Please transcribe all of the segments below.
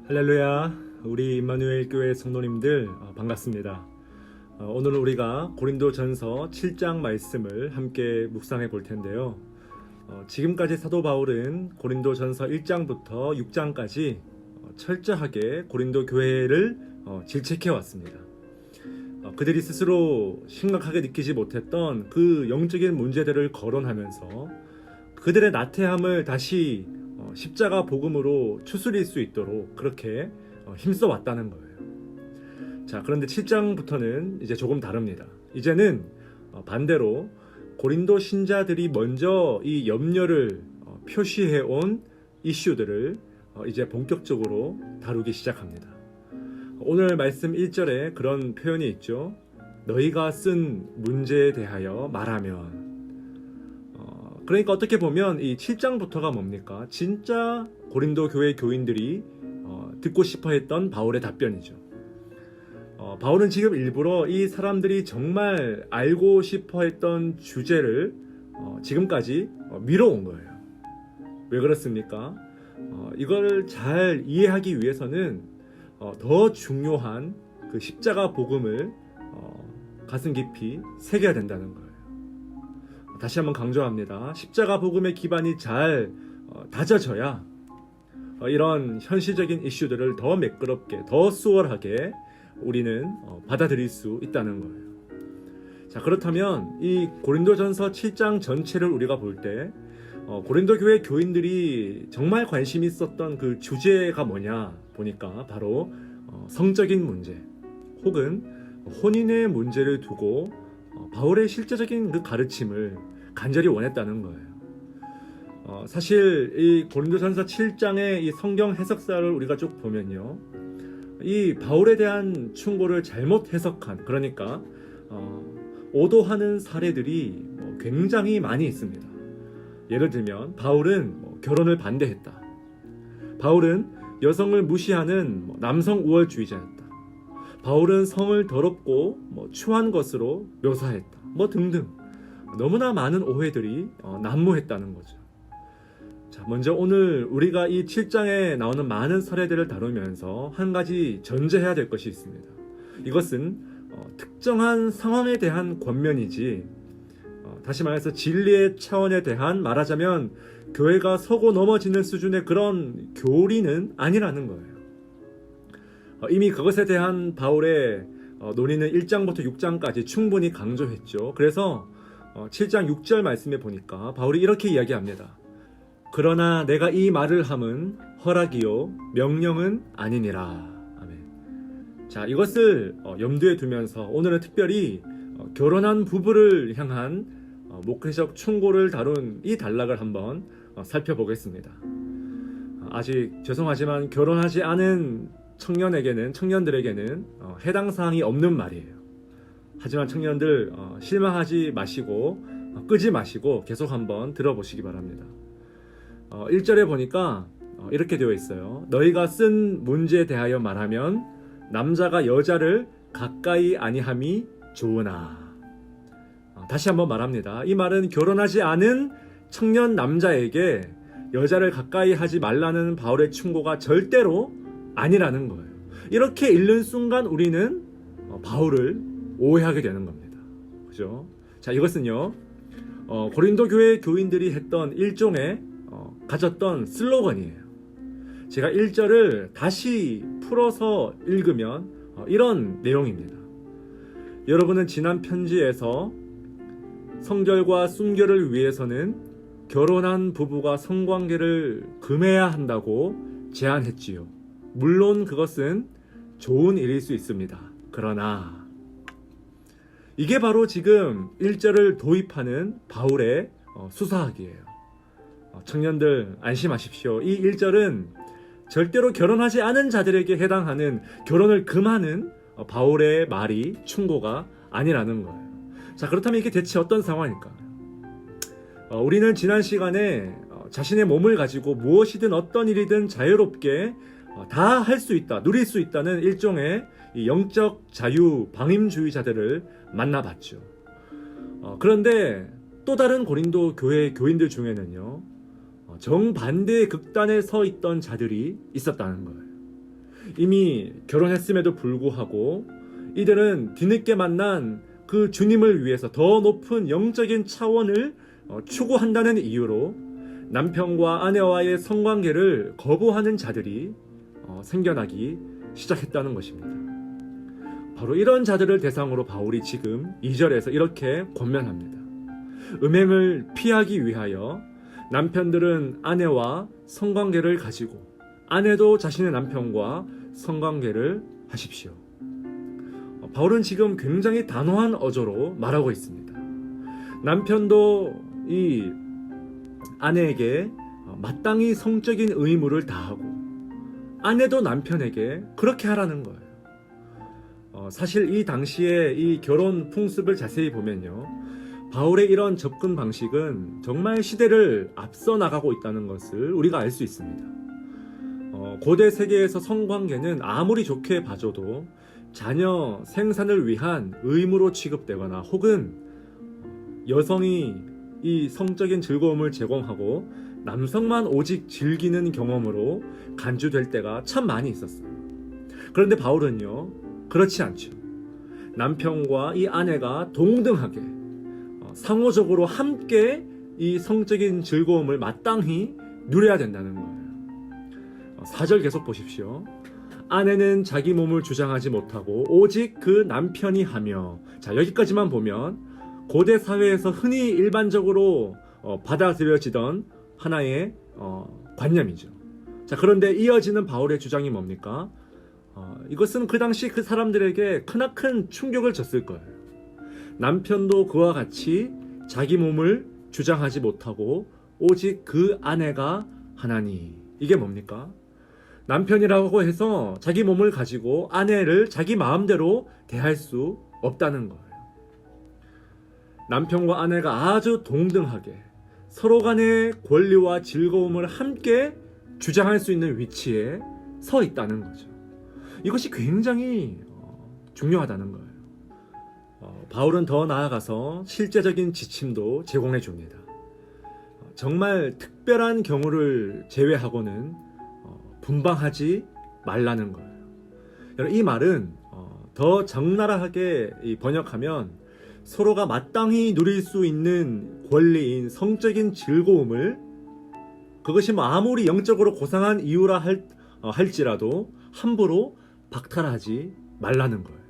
할렐루야, 우리 임마누엘 교회 성도님들 반갑습니다. 오늘 우리가 고린도전서 7장 말씀을 함께 묵상해 볼 텐데요. 지금까지 사도 바울은 고린도전서 1장부터 6장까지 철저하게 고린도 교회를 질책해 왔습니다. 그들이 스스로 심각하게 느끼지 못했던 그 영적인 문제들을 거론하면서 그들의 나태함을 다시 십자가 복음으로 추스릴 수 있도록 그렇게 힘써 왔다는 거예요. 자, 그런데 7장부터는 이제 조금 다릅니다. 이제는 반대로 고린도 신자들이 먼저 이 염려를 표시해 온 이슈들을 이제 본격적으로 다루기 시작합니다. 오늘 말씀 1절에 그런 표현이 있죠. 너희가 쓴 문제에 대하여 말하면. 그러니까 어떻게 보면 이 7장부터가 뭡니까? 진짜 고린도 교회 교인들이 듣고 싶어 했던 바울의 답변이죠. 바울은 지금 일부러 이 사람들이 정말 알고 싶어 했던 주제를 지금까지 미뤄온 거예요. 왜 그렇습니까? 이걸 잘 이해하기 위해서는 더 중요한 그 십자가 복음을 가슴 깊이 새겨야 된다는 거예요. 다시 한번 강조합니다. 십자가 복음의 기반이 잘 다져져야 이런 현실적인 이슈들을 더 매끄럽게, 더 수월하게 우리는 받아들일 수 있다는 거예요. 자, 그렇다면 이 고린도전서 7장 전체를 우리가 볼 때 고린도 교회 교인들이 정말 관심 있었던 그 주제가 뭐냐 보니까 바로 성적인 문제 혹은 혼인의 문제를 두고 바울의 실제적인 그 가르침을 간절히 원했다는 거예요. 사실 이 고린도전서 7장의 이 성경 해석사를 우리가 쭉 보면요, 이 바울에 대한 충고를 잘못 해석한, 그러니까 오도하는 사례들이 굉장히 많이 있습니다. 예를 들면 바울은 결혼을 반대했다. 바울은 여성을 무시하는 남성 우월주의자였다. 바울은 성을 더럽고 추한 것으로 묘사했다. 등등 너무나 많은 오해들이 난무했다는 거죠. 자, 먼저 오늘 우리가 이 7장에 나오는 많은 사례들을 다루면서 한 가지 전제해야 될 것이 있습니다. 이것은 특정한 상황에 대한 권면이지 다시 말해서 진리의 차원에 대한, 말하자면 교회가 서고 넘어지는 수준의 그런 교리는 아니라는 거예요. 이미 그것에 대한 바울의 논의는 1장부터 6장까지 충분히 강조했죠. 그래서 7장 6절 말씀에 보니까 바울이 이렇게 이야기합니다. 그러나 내가 이 말을 함은 허락이요 명령은 아니니라. 아멘. 자, 이것을 염두에 두면서 오늘은 특별히 결혼한 부부를 향한 목회적 충고를 다룬 이 단락을 한번 살펴보겠습니다. 아직 죄송하지만 결혼하지 않은 청년들에게는 해당 사항이 없는 말이에요. 하지만 청년들 실망하지 마시고 끄지 마시고 계속 한번 들어보시기 바랍니다. 1절에 보니까 이렇게 되어 있어요. 너희가 쓴 문제에 대하여 말하면 남자가 여자를 가까이 아니함이 좋으나. 다시 한번 말합니다. 이 말은 결혼하지 않은 청년 남자에게 여자를 가까이 하지 말라는 바울의 충고가 절대로 아니라는 거예요. 이렇게 읽는 순간 우리는 바울을 오해하게 되는 겁니다. 그죠? 자, 이것은요, 고린도 교회 교인들이 했던 일종의 가졌던 슬로건이에요. 제가 1절을 다시 풀어서 읽으면 이런 내용입니다. 여러분은 지난 편지에서 성결과 순결을 위해서는 결혼한 부부가 성관계를 금해야 한다고 제안했지요. 물론 그것은 좋은 일일 수 있습니다. 그러나 이게 바로 지금 1절을 도입하는 바울의 수사학이에요. 청년들 안심하십시오. 이 1절은 절대로 결혼하지 않은 자들에게 해당하는, 결혼을 금하는 바울의 말이, 충고가 아니라는 거예요. 자, 그렇다면 이게 대체 어떤 상황일까? 우리는 지난 시간에 자신의 몸을 가지고 무엇이든 어떤 일이든 자유롭게 다 할 수 있다, 누릴 수 있다는 일종의 이 영적 자유 방임주의자들을 만나봤죠. 그런데 또 다른 고린도 교회 교인들 중에는요, 정반대의 극단에 서 있던 자들이 있었다는 거예요. 이미 결혼했음에도 불구하고 이들은 뒤늦게 만난 그 주님을 위해서 더 높은 영적인 차원을 추구한다는 이유로 남편과 아내와의 성관계를 거부하는 자들이 생겨나기 시작했다는 것입니다. 바로 이런 자들을 대상으로 바울이 지금 2절에서 이렇게 권면합니다. 음행을 피하기 위하여 남편들은 아내와 성관계를 가지고 아내도 자신의 남편과 성관계를 하십시오. 바울은 지금 굉장히 단호한 어조로 말하고 있습니다. 남편도 이 아내에게 마땅히 성적인 의무를 다하고 아내도 남편에게 그렇게 하라는 거예요. 사실 이 당시에 이 결혼 풍습을 자세히 보면요, 바울의 이런 접근 방식은 정말 시대를 앞서 나가고 있다는 것을 우리가 알 수 있습니다. 고대 세계에서 성관계는 아무리 좋게 봐줘도 자녀 생산을 위한 의무로 취급되거나 혹은 여성이 이 성적인 즐거움을 제공하고 남성만 오직 즐기는 경험으로 간주될 때가 참 많이 있었어요. 그런데 바울은요, 그렇지 않죠. 남편과 이 아내가 동등하게 상호적으로 함께 이 성적인 즐거움을 마땅히 누려야 된다는 거예요. 4절 계속 보십시오. 아내는 자기 몸을 주장하지 못하고 오직 그 남편이 하며. 자, 여기까지만 보면 고대 사회에서 흔히 일반적으로 받아들여지던 하나의 관념이죠. 자, 그런데 이어지는 바울의 주장이 뭡니까? 이것은 그 당시 그 사람들에게 크나큰 충격을 줬을 거예요. 남편도 그와 같이 자기 몸을 주장하지 못하고 오직 그 아내가 하나니. 이게 뭡니까? 남편이라고 해서 자기 몸을 가지고 아내를 자기 마음대로 대할 수 없다는 거예요. 남편과 아내가 아주 동등하게 서로 간의 권리와 즐거움을 함께 주장할 수 있는 위치에 서 있다는 거죠. 이것이 굉장히 중요하다는 거예요. 바울은 더 나아가서 실제적인 지침도 제공해 줍니다. 정말 특별한 경우를 제외하고는 분방하지 말라는 거예요. 여러분, 이 말은 더 적나라하게 번역하면 서로가 마땅히 누릴 수 있는 권리인 성적인 즐거움을, 그것이 아무리 영적으로 고상한 이유라 할지라도 함부로 박탈하지 말라는 거예요.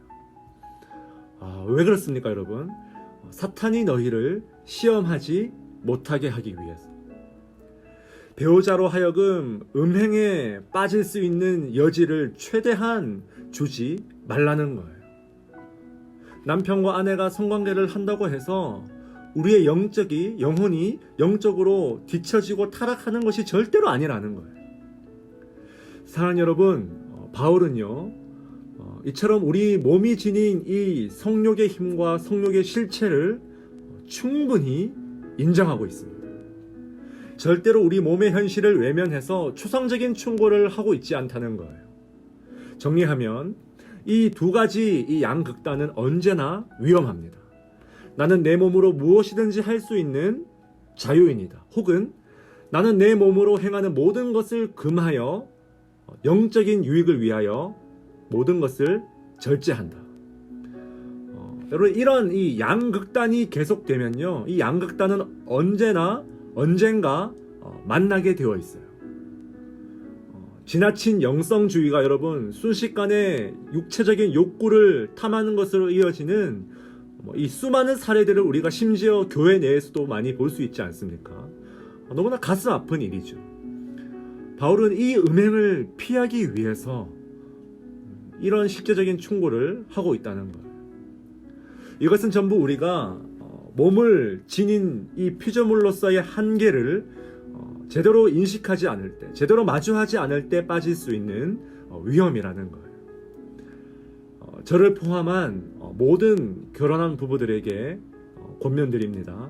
왜 그렇습니까, 여러분? 사탄이 너희를 시험하지 못하게 하기 위해서. 배우자로 하여금 음행에 빠질 수 있는 여지를 최대한 주지 말라는 거예요. 남편과 아내가 성관계를 한다고 해서 우리의 영혼이 영적으로 뒤처지고 타락하는 것이 절대로 아니라는 거예요. 사랑하는 여러분, 바울은요, 이처럼 우리 몸이 지닌 이 성욕의 힘과 성욕의 실체를 충분히 인정하고 있습니다. 절대로 우리 몸의 현실을 외면해서 추상적인 충고를 하고 있지 않다는 거예요. 정리하면 이 두 가지 이 양극단은 언제나 위험합니다. 나는 내 몸으로 무엇이든지 할 수 있는 자유인이다. 혹은 나는 내 몸으로 행하는 모든 것을 금하여 영적인 유익을 위하여 모든 것을 절제한다. 여러분, 이런 이 양극단이 계속되면요, 이 양극단은 언젠가 만나게 되어 있어요. 지나친 영성주의가 여러분 순식간에 육체적인 욕구를 탐하는 것으로 이어지는 이 수많은 사례들을 우리가 심지어 교회 내에서도 많이 볼 수 있지 않습니까? 너무나 가슴 아픈 일이죠. 바울은 이 음행을 피하기 위해서 이런 실제적인 충고를 하고 있다는 거예요. 이것은 전부 우리가 몸을 지닌 이 피조물로서의 한계를 제대로 인식하지 않을 때, 제대로 마주하지 않을 때 빠질 수 있는 위험이라는 거예요. 저를 포함한 모든 결혼한 부부들에게 권면드립니다.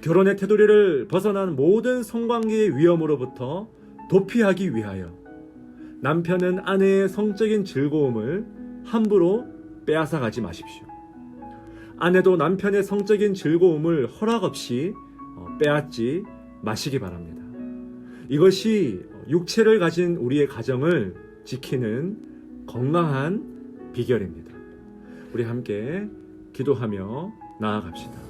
결혼의 테두리를 벗어난 모든 성관계의 위험으로부터 도피하기 위하여 남편은 아내의 성적인 즐거움을 함부로 빼앗아가지 마십시오. 아내도 남편의 성적인 즐거움을 허락 없이 빼앗지 마시기 바랍니다. 이것이 육체를 가진 우리의 가정을 지키는 건강한 비결입니다. 우리 함께 기도하며 나아갑시다.